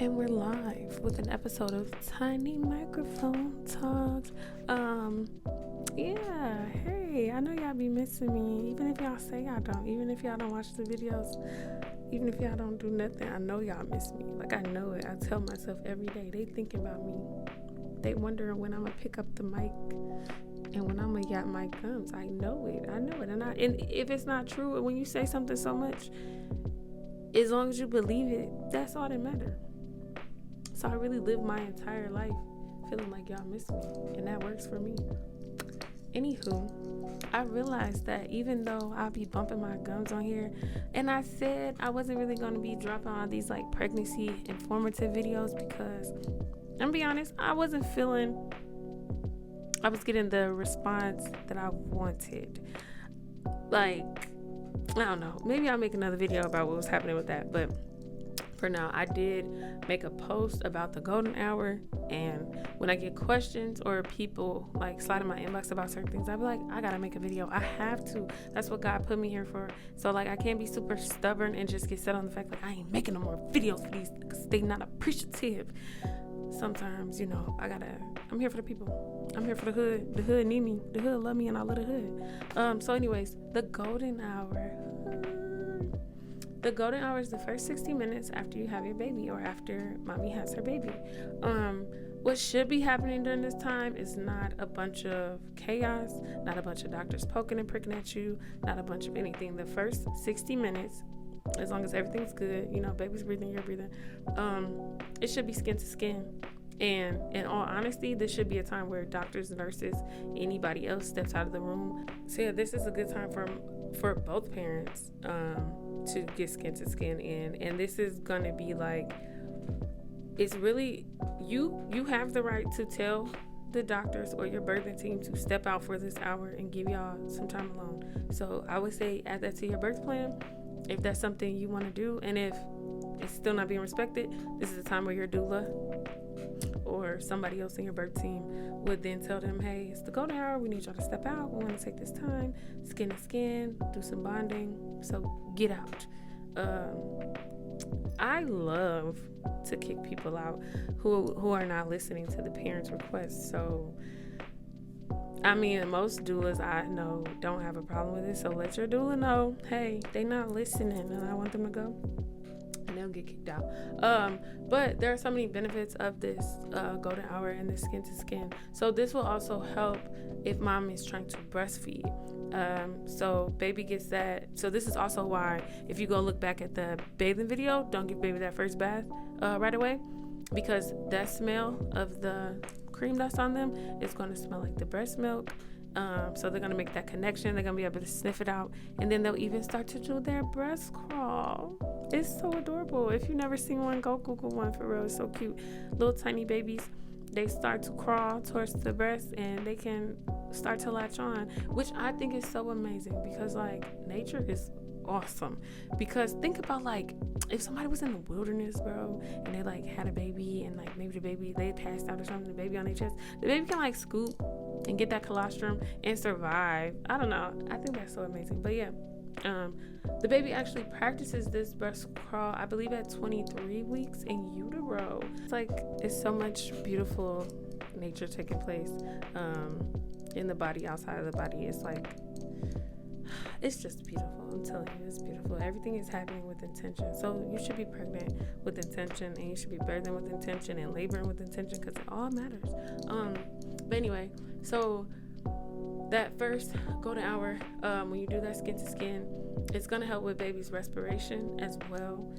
And we're live with an episode of Tiny Microphone Talks. Yeah, hey, I know y'all be missing me, even if y'all say y'all don't, even if y'all don't watch the videos, even if y'all don't do nothing, I know y'all miss me. Like, I know it. I tell myself every day, they thinking about me. They wondering when I'm gonna pick up the mic and when I'm gonna got my gums. I know it. And if it's not true, when you say something so much, as long as you believe it, that's all that matters. So I really live my entire life feeling like y'all miss me, and that works for me. Anywho, I realized that even though I'll be bumping my gums on here, and I said I wasn't really going to be dropping all these like pregnancy informative videos because, I'm gonna be honest, I was getting the response that I wanted. Like, I don't know, maybe I'll make another video about what was happening with that, but for now, I did make a post about the golden hour, and when I get questions or people like slide in my inbox about certain things, I'll be like, I gotta make a video. I have to. That's what God put me here for. So like, I can't be super stubborn and just get set on the fact like I ain't making no more videos for these because they not appreciative. Sometimes, I'm here for the people. I'm here for the hood. The hood need me. The hood love me, and I love the hood. So anyways, the golden hour. The golden hour is the first 60 minutes after you have your baby or after mommy has her baby. What should be happening during this time is not a bunch of chaos, not a bunch of doctors poking and pricking at you, not a bunch of anything. The first 60 minutes, as long as everything's good, baby's breathing, you're breathing, it should be skin to skin. And in all honesty, this should be a time where doctors, nurses, anybody else steps out of the room. So yeah, this is a good time for both parents to get skin to skin in. And this is going to be like, it's really, you have the right to tell the doctors or your birthing team to step out for this hour and give y'all some time alone. So I would say add that to your birth plan if that's something you want to do. And if it's still not being respected, this is a time where your doula or somebody else in your birth team would then tell them, hey, it's the golden hour, we need y'all to step out, we want to take this time, skin to skin, do some bonding, so get out. I love to kick people out who are not listening to the parents' requests. So I mean, most doulas I know don't have a problem with it, so let your doula know, hey, they not listening and I want them to go, and they'll get kicked out. But there are so many benefits of this golden hour and this skin to skin. So this will also help if mom is trying to breastfeed. So baby gets that. So this is also why if you go look back at the bathing video, don't give baby that first bath right away, because that smell of the cream that's on them is going to smell like the breast milk. So they're going to make that connection. They're going to be able to sniff it out, and then they'll even start to do their breast crawl. It's so adorable. If you've never seen one, go Google one for real. It's so cute. Little tiny babies, they start to crawl towards the breast and they can start to latch on, which I think is so amazing because like nature is awesome. Because think about like if somebody was in the wilderness, bro, and they like had a baby and like maybe the baby, they passed out or something, the baby on their chest, the baby can like scoop and get that colostrum and survive. I don't know, I think that's so amazing. But yeah, the baby actually practices this breast crawl, I believe, at 23 weeks in utero. It's so much beautiful nature taking place in the body, outside of the body. It's just beautiful. I'm telling you, it's beautiful. Everything is happening with intention. So you should be pregnant with intention, and you should be birthing with intention and laboring with intention, because it all matters. But anyway, so that first golden hour, when you do that skin to skin, it's going to help with baby's respiration as well.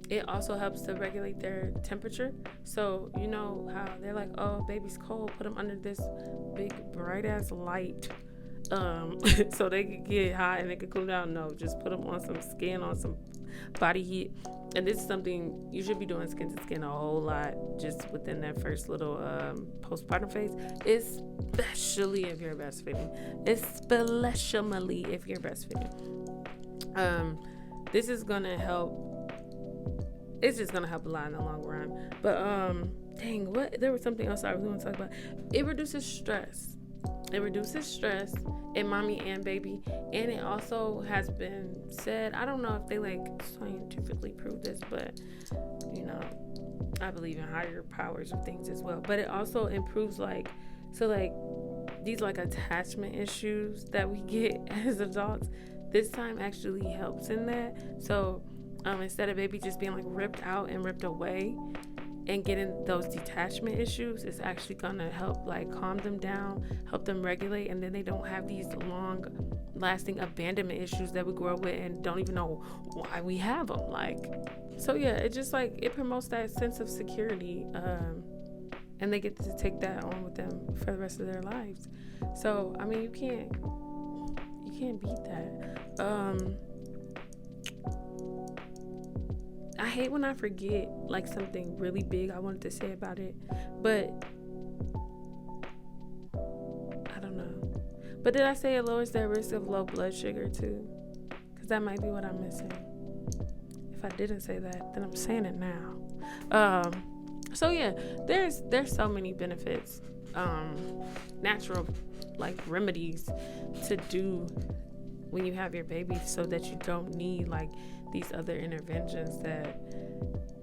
It also helps to regulate their temperature. So you know how they're like, oh, baby's cold, put them under this big bright ass light so they could get hot and they could cool down. No, just put them on some skin, on some body heat. And this is something you should be doing skin to skin a whole lot just within that first little postpartum phase, especially if you're breastfeeding. This is gonna help. It's just gonna help a lot in the long run. But there was something else I really want to talk about. It reduces stress. In mommy and baby, and it also has been said, I don't know if they like scientifically prove this, but I believe in higher powers of things as well. But it also improves these attachment issues that we get as adults. This time actually helps in that. So instead of baby just being ripped out and ripped away and getting those detachment issues, it's actually gonna help calm them down, help them regulate, and then they don't have these long lasting abandonment issues that we grow up with and don't even know why we have them. So yeah, it just it promotes that sense of security, and they get to take that on with them for the rest of their lives. So I mean, you can't beat that. I hate when I forget something really big I wanted to say about it, but I don't know. But did I say it lowers their risk of low blood sugar too? Because that might be what I'm missing. If I didn't say that, then I'm saying it now. So yeah, there's so many benefits, natural remedies to do when you have your baby, so that you don't need these other interventions that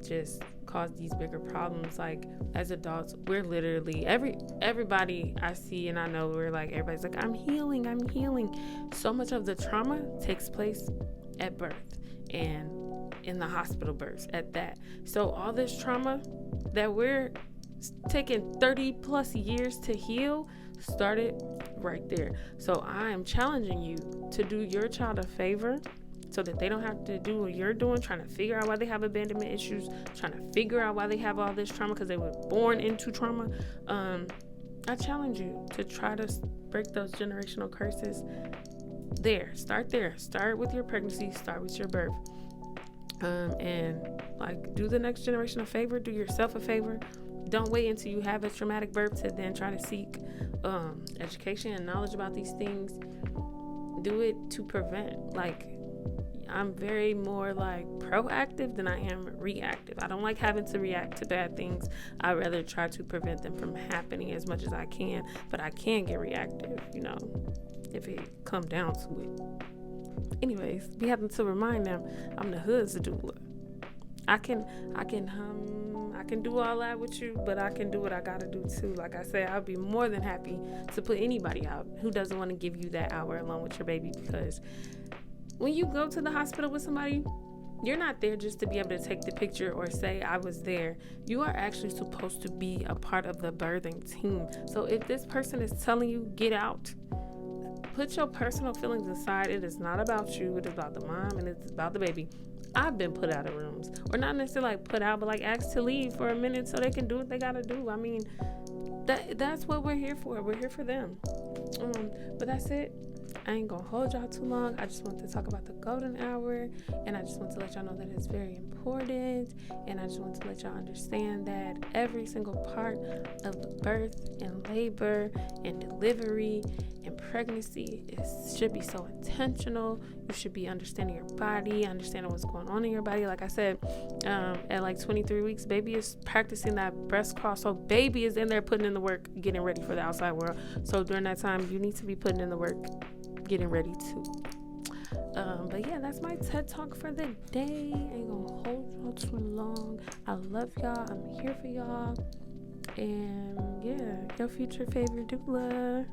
just cause these bigger problems. As adults, we're literally everybody I see and I know, we're everybody's I'm healing. So much of the trauma takes place at birth and in the hospital births at that. So all this trauma that we're taking 30 plus years to heal started right there. So I am challenging you to do your child a favor, so that they don't have to do what you're doing, trying to figure out why they have abandonment issues, trying to figure out why they have all this trauma because they were born into trauma. I challenge you to try to break those generational curses there. Start with your pregnancy, start with your birth. And do the next generation a favor, do yourself a favor. Don't wait until you have a traumatic birth to then try to seek education and knowledge about these things. Do it to prevent. I'm very more proactive than I am reactive. I don't like having to react to bad things. I rather try to prevent them from happening as much as I can, but I can get reactive, if it come down to it. Anyways, be having to remind them I'm the hood's doula. I can do all that with you, but I can do what I gotta do too. Like I said, I'll be more than happy to put anybody out who doesn't want to give you that hour alone with your baby, because when you go to the hospital with somebody, you're not there just to be able to take the picture or say I was there. You are actually supposed to be a part of the birthing team. So if this person is telling you get out, put your personal feelings aside. It is not about you. It is about the mom and it's about the baby. I've been put out of rooms, or not necessarily put out, but asked to leave for a minute so they can do what they gotta do. I mean, that's what we're here for. We're here for them. But that's it. I ain't gonna hold y'all too long. I just want to talk about the golden hour, and I just want to let y'all know that it's very important, and I just want to let y'all understand that every single part of birth and labor and delivery and pregnancy should be so intentional. You should be understanding your body, understanding what's going on in your body. Like I said, at 23 weeks, baby is practicing that breast cross. So baby is in there putting in the work, getting ready for the outside world. So during that time, you need to be putting in the work, getting ready too. But yeah, that's my TED Talk for the day. Ain't gonna hold y'all too long. I love y'all. I'm here for y'all. And yeah, your future favorite doula.